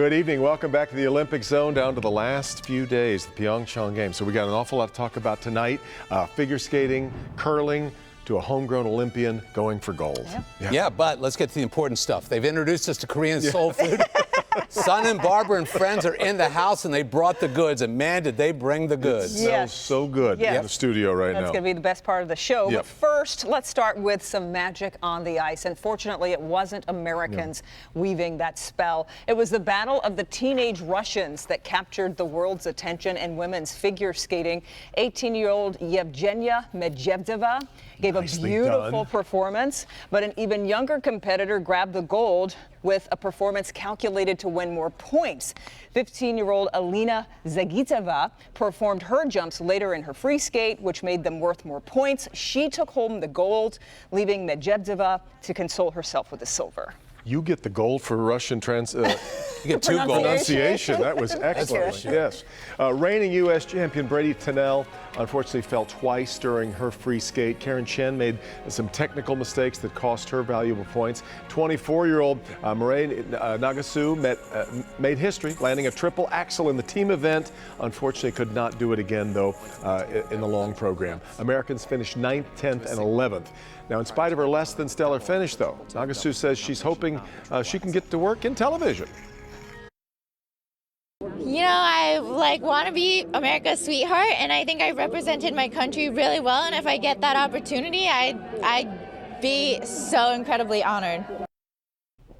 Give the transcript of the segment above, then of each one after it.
Good evening. Welcome back to the Olympic Zone, down to the last few days, the Pyeongchang Games. So we got an awful lot to talk about tonight. Figure skating, curling, to a homegrown Olympian going for gold. Yeah, but let's get to the important stuff. They've introduced us to Korean soul food. Son and Barbara and friends are in the house, and they brought the goods. And man, did they bring the goods. It smells so good in the studio right now. That's going to be the best part of the show. But first, let's start with some magic on the ice. And fortunately, it wasn't Americans weaving that spell. It was the battle of the teenage Russians that captured the world's attention in women's figure skating. 18-year-old Yevgenia Medvedeva gave a beautiful performance, but an even younger competitor grabbed the gold with a performance calculated to win more points. 15-year-old Alina Zagitova performed her jumps later in her free skate, which made them worth more points. She took home the gold, leaving Medvedeva to console herself with the silver. You get the gold for Russian You get 2 gold. pronunciation. That was excellent. Yes. Reigning U.S. champion Brady Tennell unfortunately fell twice during her free skate. Karen Chen made some technical mistakes that cost her valuable points. 24-year-old Mireille Nagasu made history, landing a triple axel in the team event. Unfortunately, could not do it again, though, in the long program. Americans finished 9th, 10th, and 11th. Now, in spite of her less than stellar finish, though, Nagasu says she's hoping she can get to work in television. You know, I want to be America's sweetheart, and I think I represented my country really well. And if I get that opportunity, I'd be so incredibly honored.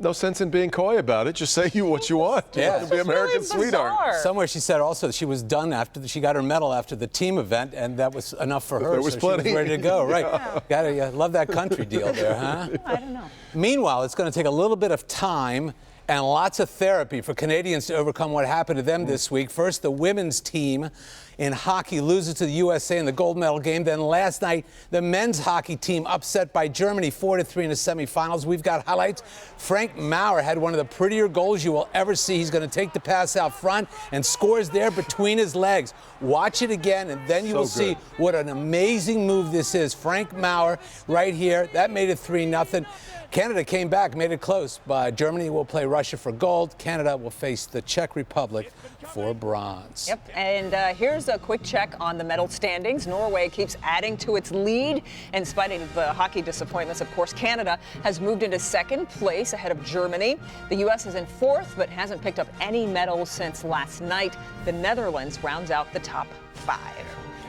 No sense in being coy about it. Just say what you want. You want to be America's sweetheart. Somewhere she said also that she was done after she got her medal after the team event, and that was enough for her. There was plenty. She was ready to go. Right. Gotta love that country deal there, huh? I don't know. Meanwhile, it's going to take a little bit of time and lots of therapy for Canadians to overcome what happened to them this week. First, the women's team in hockey loses to the USA in the gold medal game. Then last night, the men's hockey team upset by Germany 4-3 in the semifinals. We've got highlights. Frank Maurer had one of the prettier goals you will ever see. He's going to take the pass out front and scores there between his legs. Watch it again, and then you will see what an amazing move this is. Frank Maurer right here. That made it 3-0. Canada came back, made it close, but Germany will play Russia for gold. Canada will face the Czech Republic for bronze. Yep, and here's a quick check on the medal standings. Norway keeps adding to its lead. In spite of the hockey disappointments, of course, Canada has moved into second place ahead of Germany. The U.S. is in fourth, but hasn't picked up any medals since last night. The Netherlands rounds out the top 5.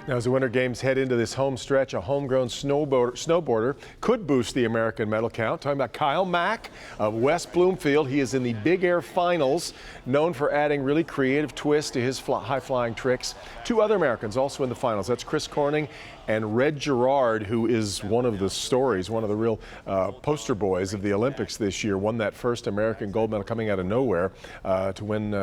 Now, as the Winter Games head into this home stretch, a homegrown snowboarder could boost the American medal count. Talking about Kyle Mack of West Bloomfield. He is in the Big Air Finals, known for adding really creative twists to his high-flying tricks. 2 other Americans also in the finals. That's Chris Corning and Red Gerard, who is one of the stories, one of the real poster boys of the Olympics this year. Won that first American gold medal coming out of nowhere to win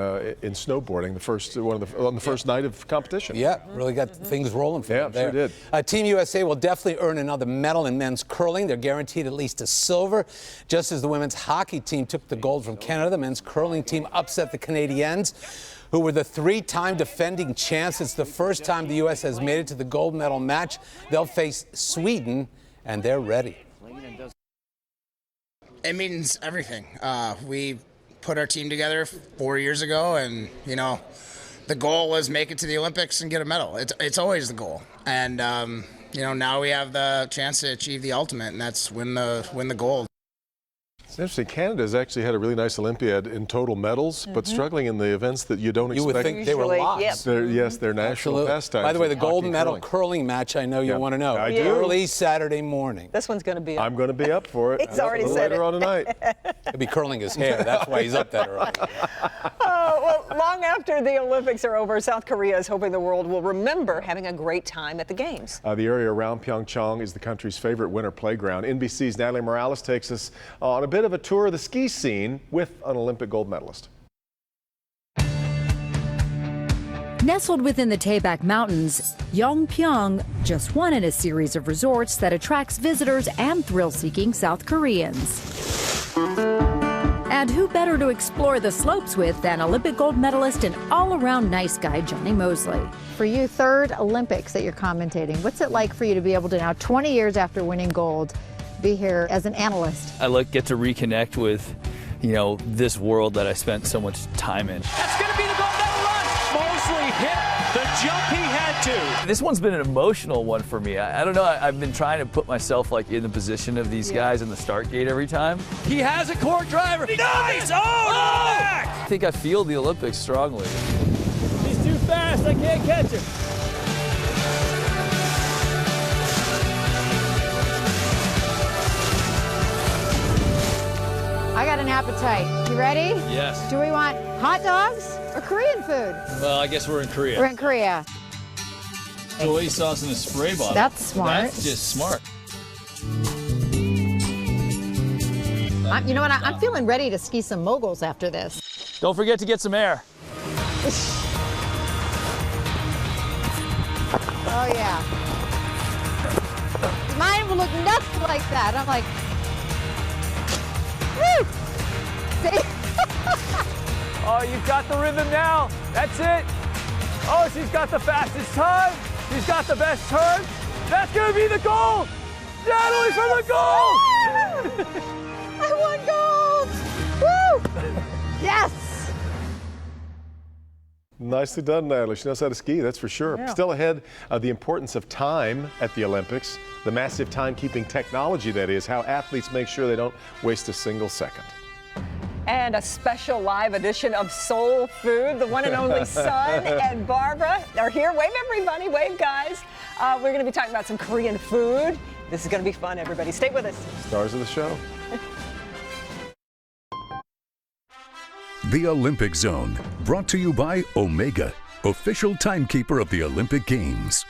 in snowboarding, on the first night of competition. Yeah, really got things rolling for them there. Sure did. Team USA will definitely earn another medal in men's curling. They're guaranteed at least a silver. Just as the women's hockey team took the gold from Canada, the men's curling team upset the Canadiens, who were the 3-time defending champs. It's the first time the U.S. has made it to the gold medal match. They'll face Sweden, and they're ready. It means everything. We put our team together 4 years ago, and, you know, the goal was make it to the Olympics and get a medal. It's always the goal. And, you know, now we have the chance to achieve the ultimate, and that's win the gold. It's interesting. Canada's actually had a really nice Olympiad in total medals, but struggling in the events that you don't expect. You would think they were lost. Yes, they're national pastimes. By the way, the gold medal curling match, I know you want to know. I do. Early Saturday morning. This one's going to be up. I'm going to be up for it. He's already said later on tonight. He'll be curling his hair. That's why he's up that early. Well, long after the Olympics are over, South Korea is hoping the world will remember having a great time at the Games. The area around Pyeongchang is the country's favorite winter playground. NBC's Natalie Morales takes us on a bit of a tour of the ski scene with an Olympic gold medalist. Nestled within the Taebaek Mountains, Yeongpyeong, just one in a series of resorts that attracts visitors and thrill-seeking South Koreans. And who better to explore the slopes with than Olympic gold medalist and all-around nice guy Johnny Mosley. For you, third Olympics that you're commentating. What's it like for you to be able to now, 20 years after winning gold, be here as an analyst? I get to reconnect with you know, this world that I spent so much time in. That's going to be the gold medal run. Mosley hit the jump he had to. This one's been an emotional one for me. I don't know. I've been trying to put myself like in the position of these guys in the start gate every time. He has a core driver. Nice! Oh! I think I feel the Olympics strongly. He's too fast. I can't catch him. I got an appetite. You ready? Yes. Do we want hot dogs or Korean food? Well, I guess we're in Korea. We're in Korea. Soy sauce in a spray bottle. That's smart. That's just smart. You know what? I'm feeling ready to ski some moguls after this. Don't forget to get some air. Oh, yeah. Mine will look nothing like that. I'm like, woo! See? Oh, you've got the rhythm now. That's it. Oh, she's got the fastest time. She's got the best turn. That's going to be the gold. Natalie for the gold. I won gold! Woo! Yes! Nicely done, Natalie. She knows how to ski, that's for sure. Yeah. Still ahead of the importance of time at the Olympics, the massive timekeeping technology that is, how athletes make sure they don't waste a single second. And a special live edition of Soul Food. The one and only Sun and Barbara are here. Wave, everybody. Wave, guys. We're going to be talking about some Korean food. This is going to be fun, everybody. Stay with us. Stars of the show. The Olympic Zone, brought to you by Omega, official timekeeper of the Olympic Games.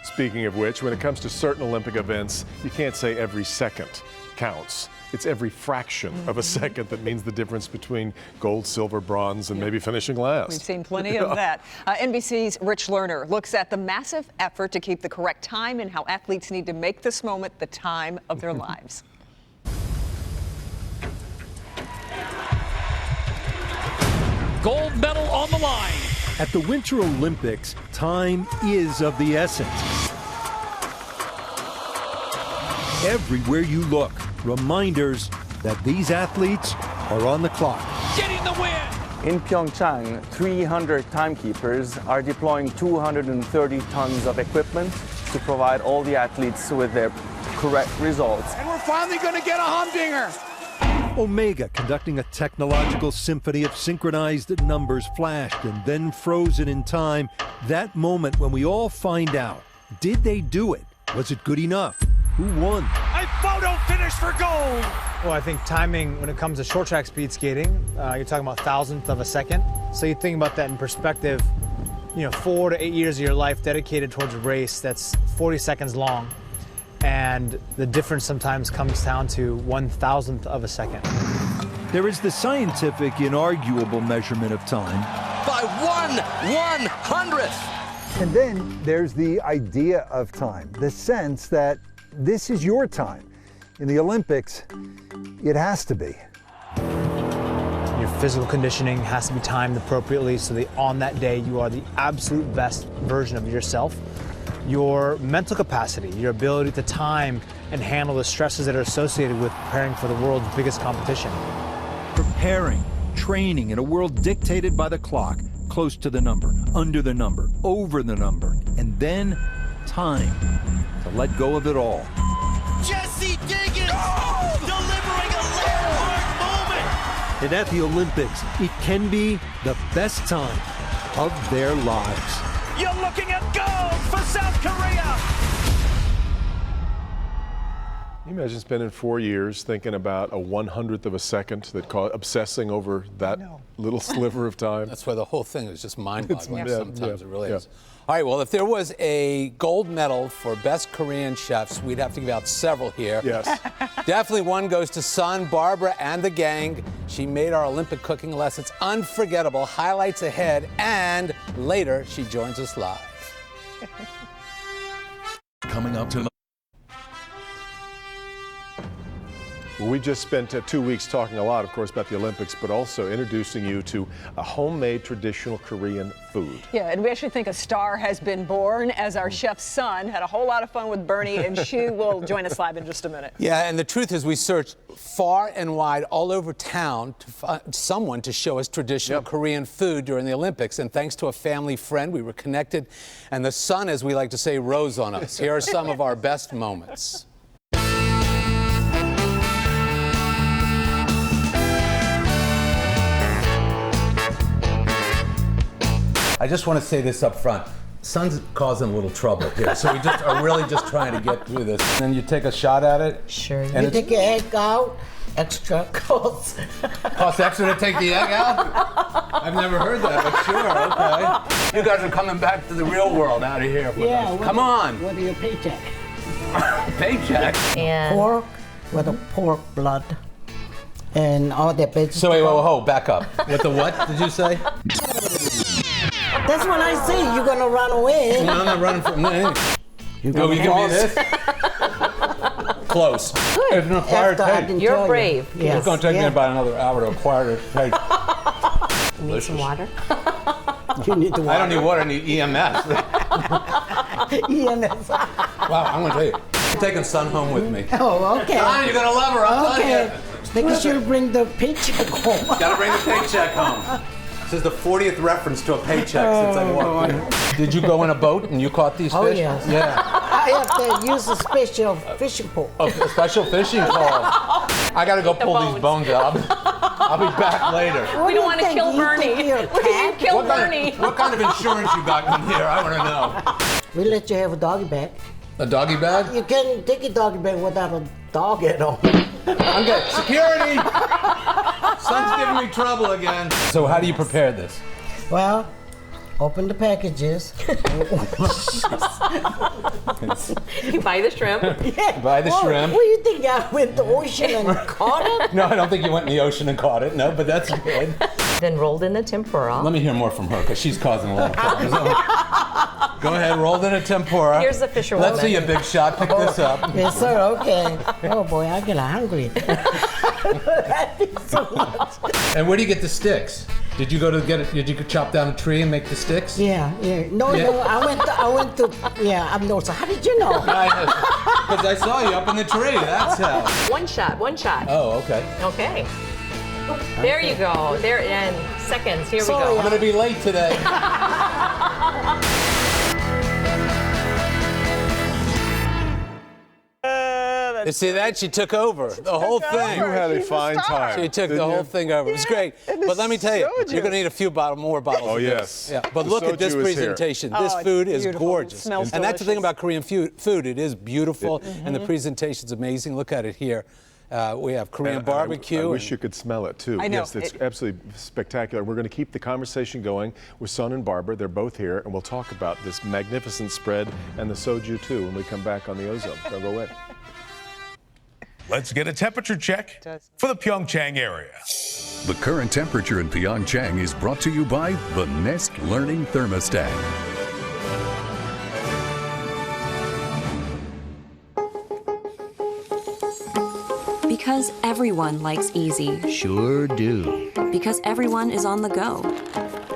Speaking of which, when it comes to certain Olympic events, you can't say every second counts. It's every fraction of a second that means the difference between gold, silver, bronze, and maybe finishing last. We've seen plenty of that. NBC's Rich Lerner looks at the massive effort to keep the correct time and how athletes need to make this moment the time of their lives. Gold medal on the line. At the Winter Olympics, time is of the essence. Everywhere you look, reminders that these athletes are on the clock. Getting the win. In Pyeongchang, 300 timekeepers are deploying 230 tons of equipment to provide all the athletes with their correct results. And we're finally going to get a humdinger. Omega conducting a technological symphony of synchronized numbers flashed and then frozen in time. That moment when we all find out, did they do it? Was it good enough? Who won? A photo finish for gold. Well, I think timing when it comes to short track speed skating, you're talking about thousandth of a second. So you think about that in perspective, 4 to 8 years of your life dedicated towards a race that's 40 seconds long. And the difference sometimes comes down to 1,000th of a second. There is the scientific, inarguable measurement of time. By 1/100th. And then there's the idea of time, the sense that this is your time. In the Olympics, it has to be. Your physical conditioning has to be timed appropriately so that on that day you are the absolute best version of yourself. Your mental capacity, your ability to time and handle the stresses that are associated with preparing for the world's biggest competition. Preparing, training in a world dictated by the clock, close to the number, under the number, over the number, and then time to let go of it all. Jesse Diggins delivering a landmark moment. And at the Olympics, it can be the best time of their lives. You're looking at gold for South Korea. Can you imagine spending 4 years thinking about a 100th of a second, obsessing over that little sliver of time? That's why the whole thing is just mind-boggling. Yeah, Sometimes yeah, it really yeah. is. All right, well, if there was a gold medal for best Korean chefs, we'd have to give out several here. Yes. Definitely one goes to Sun, Barbara, and the gang. She made our Olympic cooking lessons unforgettable. Highlights ahead, and later she joins us live. Coming up tonight. We just spent 2 weeks talking a lot, of course, about the Olympics, but also introducing you to a homemade traditional Korean food. Yeah, and we actually think a star has been born as our chef's son had a whole lot of fun with Bernie, and she will join us live in just a minute. Yeah, and the truth is we searched far and wide all over town to find someone to show us traditional Korean food during the Olympics. And thanks to a family friend, we were connected, and the sun, as we like to say, rose on us. Here are some of our best moments. I just want to say this up front. Sun's causing a little trouble here, so we just are really just trying to get through this. And then you take a shot at it. Sure. And you take your egg out, extra costs. Costs extra to take the egg out? I've never heard that, but sure, okay. You guys are coming back to the real world out of here with us. Come on. What are your paycheck? Paycheck? And pork with a pork blood and all that vegetables. So wait, whoa, back up. With the what did you say? That's when I say you're gonna run away. No, I'm not running from anything. You give me this? Close. It's an acquired taste. You're brave. Yes. It's gonna take me about another hour to acquire this taste. You need some water? You need the water. I don't need water, I need EMS. EMS. Wow, I'm gonna tell you. I'm taking Sun home with me. Oh, okay. Son, you're gonna love her, I'm telling you. Make sure you bring the paycheck home. Gotta bring the paycheck home. This is the 40th reference to a paycheck since I walked in. Did you go in a boat and you caught these fish? Oh, yes. Yeah. I have to use a special fishing pole. A special fishing pole. I gotta go pull these bones out. I'll be back later. We don't want to kill Bernie. Look at you kill Bernie. What kind of insurance you got in here? I want to know. We let you have a doggy bag. A doggy bag? You can't take a doggy bag without a dog at all. I'm good. Security! Son's giving me trouble again. So how do you prepare this? Well, open the packages. You buy the shrimp. Yeah. Buy the shrimp. What do you think? I went to the ocean and caught it? No, I don't think you went in the ocean and caught it. No, but that's good. Then rolled in the tempura. Let me hear more from her, because she's causing a lot of problems. Go ahead, rolled in a tempura. Here's the Fisher Let's woman. see a big shot. Pick this up. Yes, sir. Okay. Oh boy, I get hungry. So much. And where do you get the sticks? Did you go to get it? Did you chop down a tree and make the sticks? Yeah. No. I went to. Yeah. I'm no. So how did you know? Because I saw you up in the tree. That's how. One shot. Oh, okay. Okay. There you go. There in seconds. Here we go. I'm gonna be late today. You see that? She took over the whole thing. You had a fine time. She took the whole thing over. It was great. But let me tell you, you're going to need a few more bottles Oh, of yes. this. Yeah. But look at this presentation. This food is gorgeous. And that's the thing about Korean food. It is beautiful, and the presentation's amazing. Look at it here. We have Korean barbecue. I wish you could smell it, too. I know. Yes, it's absolutely spectacular. We're going to keep the conversation going with Son and Barbara. They're both here, and we'll talk about this magnificent spread and the soju, too, when we come back on the Ozone. Don't go away. Let's get a temperature check for the Pyeongchang area. The current temperature in Pyeongchang is brought to you by the Nest Learning Thermostat. Because everyone likes easy. Sure do. Because everyone is on the go.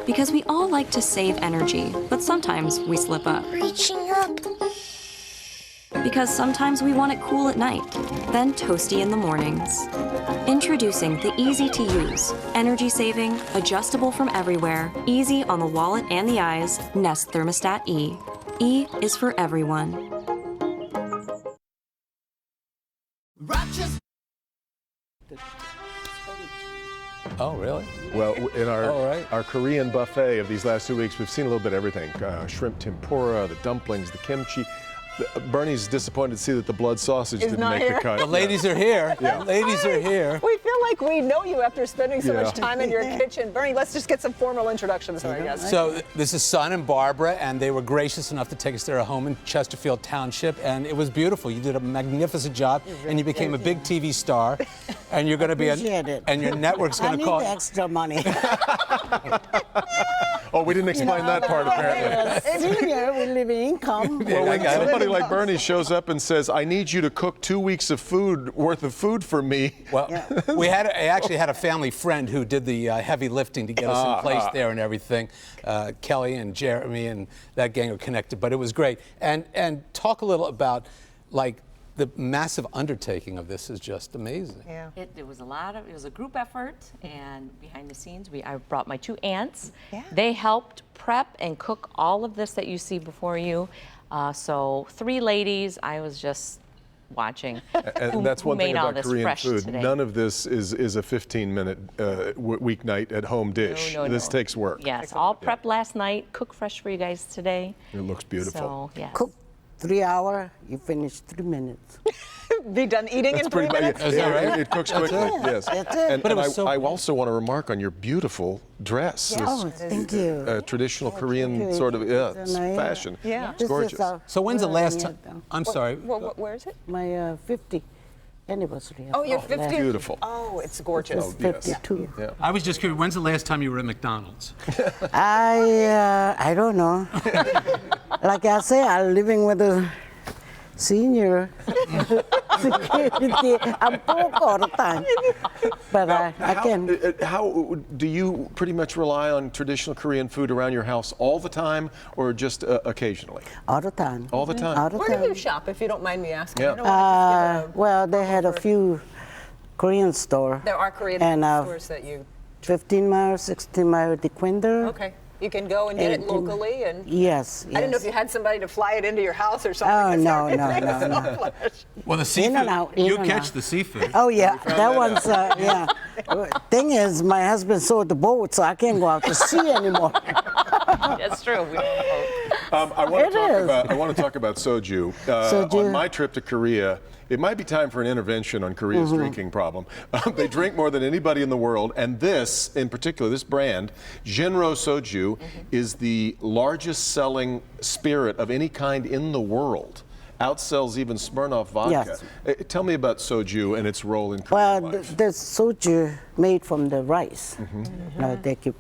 Because we all like to save energy, but sometimes we slip up. Reaching up. Because sometimes we want it cool at night, then toasty in the mornings. Introducing the easy-to-use, energy-saving, adjustable from everywhere, easy on the wallet and the eyes, Nest Thermostat E. E is for everyone. Oh, really? Well, in our Korean buffet of these last 2 weeks, we've seen a little bit of everything. Shrimp tempura, the dumplings, the kimchi. Bernie's disappointed to see that the blood sausage didn't make the cut. The ladies are here. Yeah. The ladies are here. We feel like we know you after spending so much time in your kitchen. Bernie, let's just get some formal introductions, I guess. So this is Son and Barbara, and they were gracious enough to take us to their home in Chesterfield Township, and it was beautiful. You did a magnificent job, and you became a big TV star, and you're going to be, and your network's going to call. I need the extra money. Oh, we didn't explain that part, apparently. Senior with living income. Well, when somebody like Bernie shows up and says, I need you to cook 2 weeks of food, worth of food for me. Well, I actually had a family friend who did the heavy lifting to get us in place there and everything. Kelly and Jeremy and that gang are connected, but it was great. And talk a little about, like, the massive undertaking of this is just amazing. Yeah. It was it was a group effort, and behind the scenes, I brought my 2 aunts. Yeah. They helped prep and cook all of this that you see before you. So 3 ladies, I was just watching. And that's one thing about Korean food. Today. None of this is a 15-minute weeknight at home dish. No. This takes work. Yes, all prepped last night, cooked fresh for you guys today. It looks beautiful. So, yes. Cook 3 hours, you finish 3 minutes. Be done eating in 3 minutes? Is that right? It cooks quickly, yes. That's it. And I also want to remark on your beautiful dress. Yeah. Oh, thank you. Traditional Korean sort of fashion. Yeah. It's gorgeous. So when's the last time? I'm sorry. Where is it? My 50 anniversary. Oh, you're 50? Beautiful. Oh, it's gorgeous. 52. Yeah. I was just curious, when's the last time you were at McDonald's? I don't know. Like I say, I'm living with a senior security. I'm broke all the time. But I can. How do you pretty much rely on traditional Korean food around your house all the time, or just occasionally? All the time. All the time? All the Where time. do you shop, if you don't mind me asking? Yeah. I don't wanna just give Well, they had a few Korean stores. There are Korean stores that you... 15 miles, 16 miles, the Quinder. Okay. You can go and get it locally, and Yes. I didn't know if you had somebody to fly it into your house or something. Oh, no. Well, the seafood, you catch the seafood. Oh, yeah, that one's, yeah. Thing is, my husband sold the boat, so I can't go out to sea anymore. That's true. We don't I want to talk about soju. On my trip to Korea, it might be time for an intervention on Korea's drinking problem. They drink more than anybody in the world, and this, in particular, this brand, Jinro Soju, is the largest selling spirit of any kind in the world. Outsells even Smirnoff vodka. Yes. Tell me about soju and its role in Korean life. Well, the soju made from the rice. They keep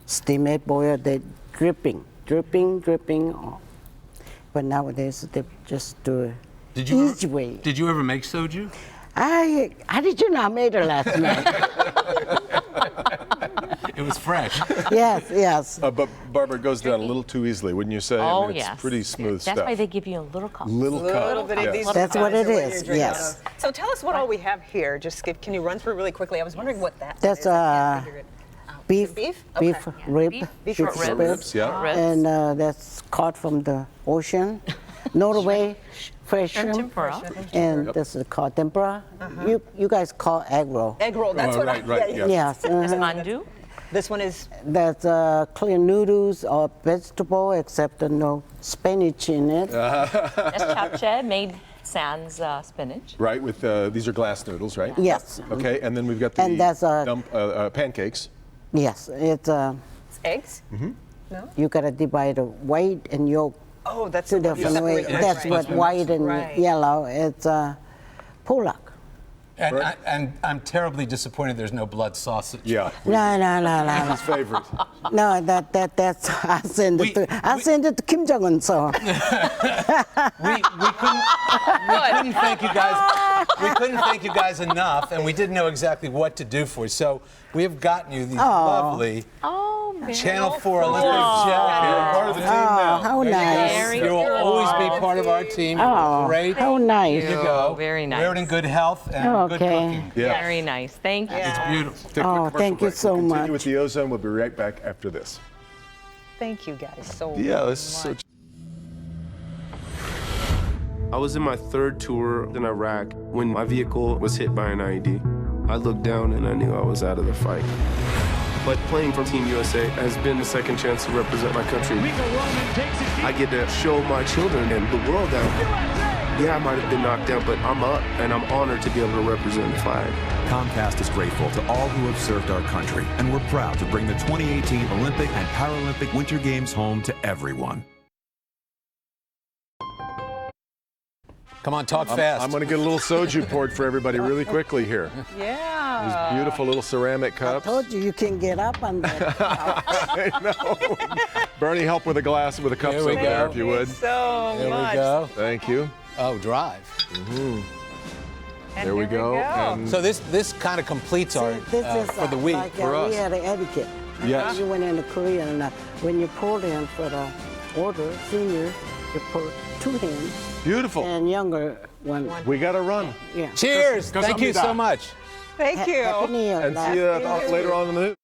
steam it, boil, they dripping. But nowadays, they just do easy way. Did you ever make soju? How did you know I made it last night? It was fresh. Yes. But Barbara, it goes down a little too easily, wouldn't you say? Oh, I mean, it's pretty smooth stuff. That's why they give you a little cup. Little cup. Yes. That's what it is, yes. So tell us what all we have here. Can you run through really quickly? I was wondering what that That's is. beef rib, beef ribs. Yeah. and that's caught from the ocean, Norway, fresh shrimp, and this is called tempura. You guys call egg roll. Egg roll. That's what right. Yes. Mandu. This one is. That's clear noodles or vegetable, except no spinach in it. That's japchae, made sans spinach. Right, with these are glass noodles, right? Yes. Okay, and then we've got the And that's pancakes. Yes, it's eggs. No. You gotta divide the white and yolk. Oh, that's two different ways. That's what white and yellow. It's polak. And I'm terribly disappointed there's no blood sausage. Yeah. No. His favorite. No, that's I send it to Kim Jong-un. So we couldn't thank you guys. We couldn't thank you guys enough, and we didn't know exactly what to do for you. So we have gotten you these lovely Channel 4 Olympic jackets. Part of the team now. How nice. You will always be part of our team. Great. How nice. Here you go. Very nice. Wear it in good health and good cooking. Yeah. Very nice. Thank you. It's beautiful. Take a quick commercial thank you break. so We'll much. continue with the Ozone. We'll be right back after this. Thank you guys so much. Yeah, this is so. I was in my 3rd tour in Iraq when my vehicle was hit by an IED. I looked down and I knew I was out of the fight. But playing for Team USA has been the second chance to represent my country. I get to show my children and the world that, yeah, I might have been knocked down, but I'm up and I'm honored to be able to represent the flag. Comcast is grateful to all who have served our country, and we're proud to bring the 2018 Olympic and Paralympic Winter Games home to everyone. Come on, talk fast. I'm going to get a little soju poured for everybody really quickly here. Yeah. These beautiful little ceramic cups. I told you can get up on that. I know. Bernie, help with a glass with a cup over there, if you would. So there much. we go. Thank you. Oh, drive. Mm-hmm. And there we go. And so this kind of completes our for the week like, for us. We had an etiquette. Yes. You went into Korea, and when you pulled in for the order, senior, you put 2 hands. Beautiful. And younger one. We got to run. Yeah. Cheers. Thank you so much. Thank you. Happy New Year. And see you later on in the news.